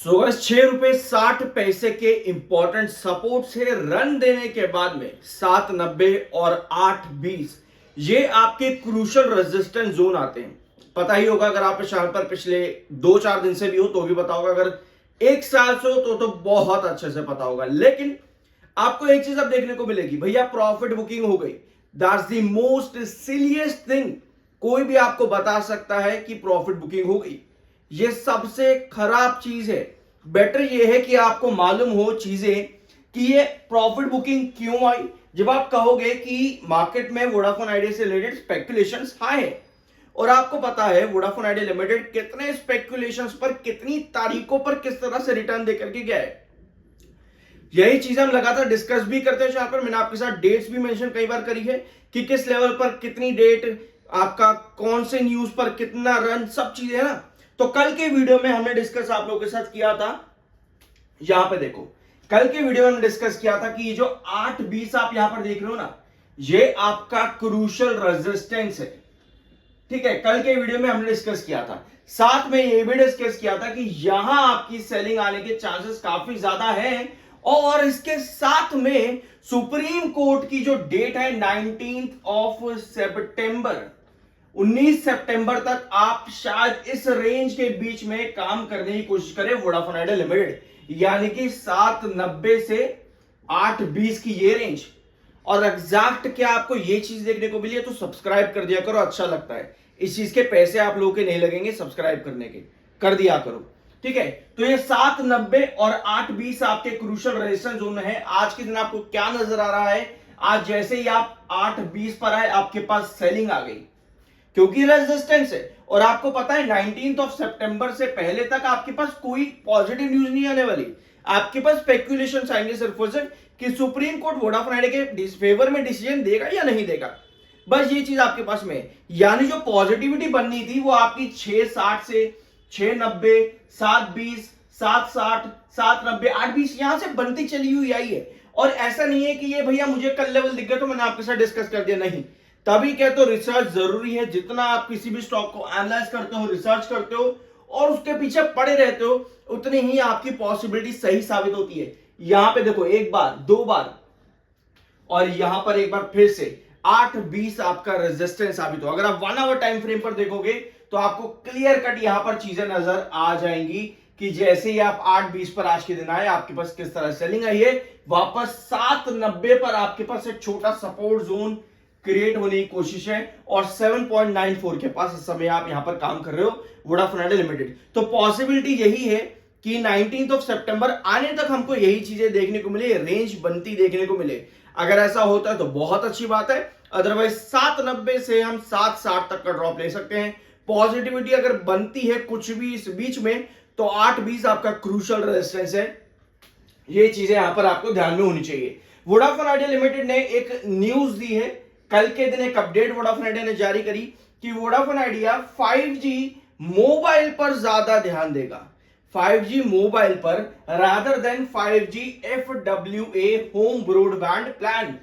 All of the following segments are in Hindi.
बस 6 रुपए 60 पैसे के इंपॉर्टेंट सपोर्ट से रन देने के बाद में 790 और 820 ये आपके क्रूशल रेजिस्टेंस जोन आते हैं। पता ही होगा, अगर आप इस चैनल पर पिछले 2-4 दिन से भी हो तो भी पता होगा, अगर 1 साल से हो तो बहुत अच्छे से पता होगा। लेकिन आपको एक चीज अब देखने को मिलेगी, भैया प्रॉफिट बुकिंग हो गई। That's the most silliest thing. कोई भी आपको बता सकता है कि प्रॉफिट बुकिंग हो गई, ये सबसे खराब चीज है। बेटर ये है कि आपको मालूम हो चीजें कि ये प्रॉफिट बुकिंग क्यों आई। जब आप कहोगे कि मार्केट में वोडाफोन आइडिया से रिलेटेड स्पेकुलेशंस हाई है, और आपको पता है वोडाफोन आइडिया लिमिटेड कितने स्पेकुलेशंस पर, कितनी तारीखों पर किस तरह से रिटर्न देकर के गया है, यही चीज हम लगातार डिस्कस भी करते हैं। यहाँ पर मैंने आपके साथ डेट्स भी मेंशन कई बार करी है कि किस लेवल पर कितनी डेट, आपका कौन से न्यूज पर कितना रन, सब चीजें है ना। तो कल के वीडियो में हमने डिस्कस आप लोगों के साथ किया था, यहां पे देखो, कल के वीडियो में हमने डिस्कस किया था कि ये जो 820 आप यहां पर देख रहे हो ना, ये आपका क्रूशल रेजिस्टेंस है। ठीक है, कल के वीडियो में हमने डिस्कस किया था। साथ में ये भी डिस्कस किया था कि यहां आपकी सेलिंग आने के चांसेस काफी ज्यादा है, और इसके साथ में सुप्रीम कोर्ट की जो डेट है 19 सितंबर, 19 सितंबर तक आप शायद इस रेंज के बीच में काम करने की कोशिश करें वोडाफोन आइडिया लिमिटेड, यानी कि 790 से 820 की ये रेंज। और एग्जैक्ट क्या आपको ये चीज देखने को मिली है तो सब्सक्राइब कर दिया करो, अच्छा लगता है। इस चीज के पैसे आप लोगों के नहीं लगेंगे सब्सक्राइब करने के, कर दिया करो। ठीक है, तो ये 790 और 820 आपके क्रूशल रेजिस्टेंस जोन है। आज के दिन आपको क्या नजर आ रहा है, आज जैसे ही आप 820 पर आए आपके पास सेलिंग आ गई, क्योंकि रेजिस्टेंस है। और आपको पता है 19 सितंबर से पहले तक आपके पास कोई पॉजिटिव न्यूज नहीं आने वाली। आपके पास स्पेकुलेशन आएंगे सिर्फ और सिर्फ कि सुप्रीम कोर्ट वोडाफोन आइडिया के फेवर में डिसीजन देगा या नहीं देगा, बस ये चीज आपके पास में है। यानी जो पॉजिटिविटी बननी थी वो आपकी 660 से 690, 720, 760, 790, 820 यहां से बनती चली हुई आई है। और ऐसा नहीं है कि ये भैया मुझे कल लेवल दिख गया तो मैंने आपके साथ डिस्कस कर दिया, नहीं। तभी कहते हो रिसर्च जरूरी है। जितना आप किसी भी स्टॉक को एनालाइज करते हो, रिसर्च करते हो और उसके पीछे पड़े रहते हो, उतनी ही आपकी पॉसिबिलिटी सही साबित होती है। यहां पे देखो, एक बार, दो बार, और यहां पर एक बार फिर से 820 आपका रेजिस्टेंस साबित हो। अगर आप 1 आवर टाइम फ्रेम पर देखोगे तो आपको क्लियर कट यहां पर चीजें नजर आ जाएंगी कि जैसे ही आप 820 पर आज के दिन आए आपके पास किस तरह सेलिंग आई है। वापस 790 पर आपके पास एक छोटा सपोर्ट जोन क्रिएट होने की कोशिश है, और 7.94 के पास इस समय आप यहां पर काम कर रहे हो वोडाफोन आइडिया लिमिटेड। तो पॉसिबिलिटी यही है कि 19 सितंबर आने तक हमको यही चीजें देखने को मिले, रेंज बनती देखने को मिले। अगर ऐसा होता है तो बहुत अच्छी बात है, अदरवाइज 790 से हम 760 तक का ड्रॉप ले सकते हैं। पॉजिटिविटी अगर बनती है कुछ भी इस बीच में तो 820 आपका क्रूशल रेजिस्टेंस है। ये चीजें यहां पर आपको ध्यान में होनी चाहिए। वोडाफोन आइडिया लिमिटेड ने एक न्यूज दी है, कल के दिन एक अपडेट वोडाफोन आइडिया ने जारी करी कि वोडाफोन आइडिया 5G मोबाइल पर ज्यादा ध्यान देगा, 5G मोबाइल पर rather than 5G FWA home broadband plan.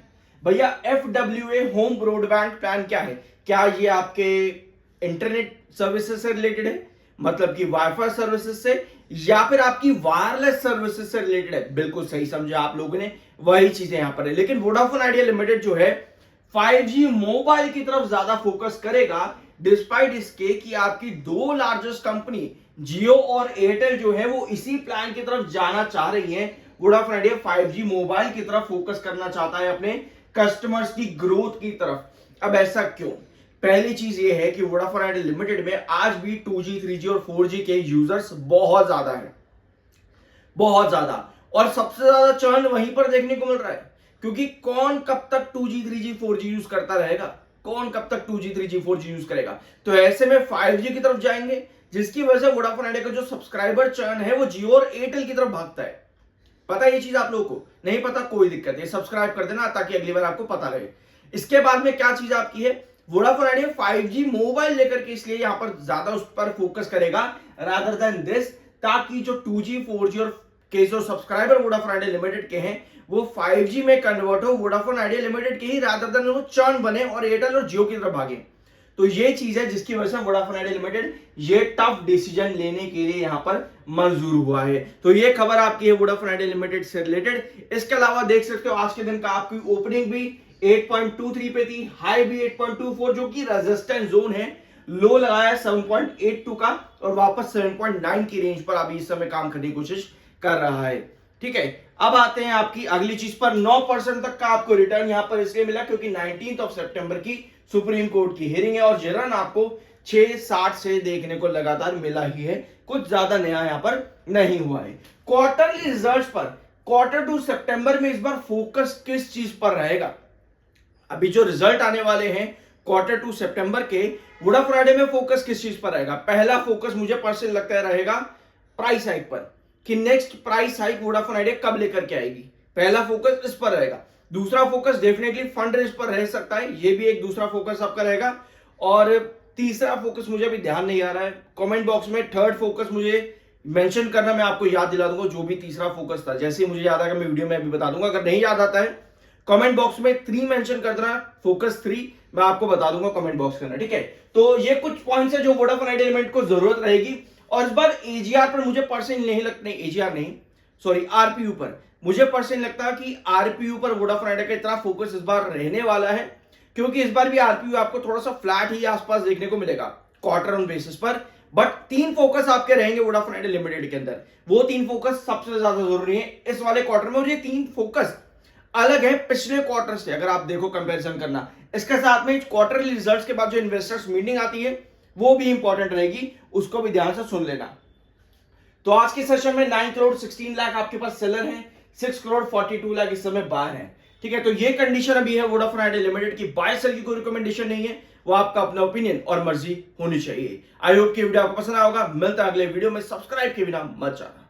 भैया FWA होम ब्रॉडबैंड प्लान क्या है? क्या ये आपके इंटरनेट सर्विसेज से रिलेटेड है, मतलब कि वाईफाई सर्विसेज से, या फिर आपकी वायरलेस सर्विसेज से रिलेटेड है? बिल्कुल सही समझा आप लोगों ने, वही चीजें यहां पर है। लेकिन वोडाफोन आइडिया लिमिटेड जो है 5G मोबाइल की तरफ ज्यादा फोकस करेगा, डिस्पाइट इसके कि आपकी दो लार्जेस्ट कंपनी जियो और एयरटेल जो है वो इसी प्लान की तरफ जाना चाह रही है। वोडाफोन आइडिया 5G मोबाइल की तरफ फोकस करना चाहता है अपने कस्टमर्स की ग्रोथ की तरफ। अब ऐसा क्यों? पहली चीज ये है कि वोडाफोन आइडिया लिमिटेड में आज भी 2G 3G और 4G के यूजर्स बहुत ज्यादा है, बहुत ज्यादा, और सबसे ज्यादा चर्न वहीं पर देखने को मिल रहा है। क्योंकि कौन कब तक 2G 3G 4G यूज करता रहेगा, कौन कब तक 2G 3G 4G यूज करेगा? तो ऐसे में 5G की तरफ जाएंगे, जिसकी वजह से वोडाफोन आइडिया का जो सब्सक्राइबर चर्न है वो जियो और एयरटेल की तरफ भागता है। पता है ये चीज आप लोगों को? नहीं पता, कोई दिक्कत नहीं, सब्सक्राइब कर देना ताकि अगली बार आपको पता रहे। इसके बाद में क्या चीज आपकी है, वोडाफोन आइडिया 5G मोबाइल लेकर के इसलिए यहां पर ज्यादा उस पर फोकस करेगा रादर देन दिस, ताकि जो 2G 4G और के जो सब्सक्राइबर वोडाफोन आइडिया लिमिटेड के हैं वो 5G में कन्वर्ट हो वोडाफोन आइडिया लिमिटेड के ही, रादर देन वो चर्न बने और एयरटेल और जियो की तरफ भागे। तो ये चीज है जिसकी वजह से वोडाफोन आइडिया लिमिटेड ये टफ डिसीजन लेने के लिए यहां पर मंजूर हुआ है। तो ये खबर आपकी है वोडाफोन आइडिया लिमिटेड से रिलेटेड। इसके अलावा देख सकते हो आज के दिन का आपकी ओपनिंग भी 8.23 पे थी, हाई भी 8.24, जो कि रेजिस्टेंस जोन है। लो लगाया 7.82 का और वापस 7.9 की रेंज पर अभी इस समय काम करने की कोशिश कर रहा है। ठीक है, अब आते हैं आपकी अगली चीज पर। 9% तक का आपको रिटर्न यहां पर इसलिए मिला क्योंकि 19 सितंबर की सुप्रीम कोर्ट की हियरिंग है और रिटर्न आपको 6.60 से देखने को लगातार मिला ही है, कुछ ज्यादा नया यहां पर नहीं हुआ है। क्वार्टरली रिजल्ट्स पर क्वार्टर टू सितंबर में इस बार फोकस किस चीज पर रहेगा? अभी जो रिजल्ट आने वाले हैं क्वार्टर टू सितंबर के, वोडाफोन आइडिया में फोकस किस चीज पर रहेगा? पहला फोकस मुझे पर्सनली लगता है रहेगा प्राइस हाइक पर, कि next price hike Vodafone idea कब लेकर के आएगी। पहला फोकस इस पर रहेगा। दूसरा फोकस डेफिनेटली फंड रेज पर रह सकता है, ये भी एक दूसरा फोकस आपका रहेगा। और तीसरा फोकस मुझे अभी ध्यान नहीं आ रहा है, कमेंट बॉक्स में थर्ड फोकस मुझे मेंशन करना, मैं आपको याद दिला दूंगा जो भी तीसरा फोकस था। जैसे ही मुझे याद आएगा मैं वीडियो में अभी बता दूंगा। अगर नहीं याद आता है कमेंट बॉक्स में 3 मेंशन कर देना, फोकस 3 मैं आपको बता दूंगा, कमेंट बॉक्स करना। ठीक है, तो ये कुछ पॉइंट्स है जो वोडाफोन आइडिया लिमिटेड को जरूरत रहेगी। और इस बार एजीआर पर मुझे पर्सनली नहीं लगता, एजीआर नहीं सॉरी आरपीयू पर मुझे पर्सनली लगता है कि आरपीयू पर वोडाफोन आइडिया का इतना फोकस इस बार रहने वाला है, क्योंकि इस बार भी आरपीयू आपको थोड़ा सा फ्लैट ही आसपास देखने को मिलेगा क्वार्टर ऑन बेसिस पर। बट 3 फोकस आपके रहेंगे वोडाफोन आइडिया लिमिटेड के अंदर, वो 3 फोकस सबसे ज्यादा जरूरी है इस वाले क्वार्टर में। और ये 3 फोकस अलग है पिछले क्वार्टर से, अगर आप देखो कंपैरिजन करना। इसके साथ में क्वार्टरली रिजल्ट्स के बाद जो इन्वेस्टर्स मीटिंग आती है वो भी इंपॉर्टेंट रहेगी, उसको भी ध्यान से सुन लेना। तो आज के सेशन में 9 करोड़ 16 लाख आपके पास सेलर हैं, 6 करोड़ 42 लाख इस समय बाहर हैं। ठीक है, तो ये कंडीशन अभी है वोडाफोन आइडिया लिमिटेड की। बाय सेल की कोई रिकमेंडेशन नहीं है, वो आपका अपना ओपिनियन और मर्जी होनी चाहिए। आई होप कि वीडियो आपको पसंद आया होगा। मिलता है अगले वीडियो में, सब्सक्राइब के बिना मत जाना।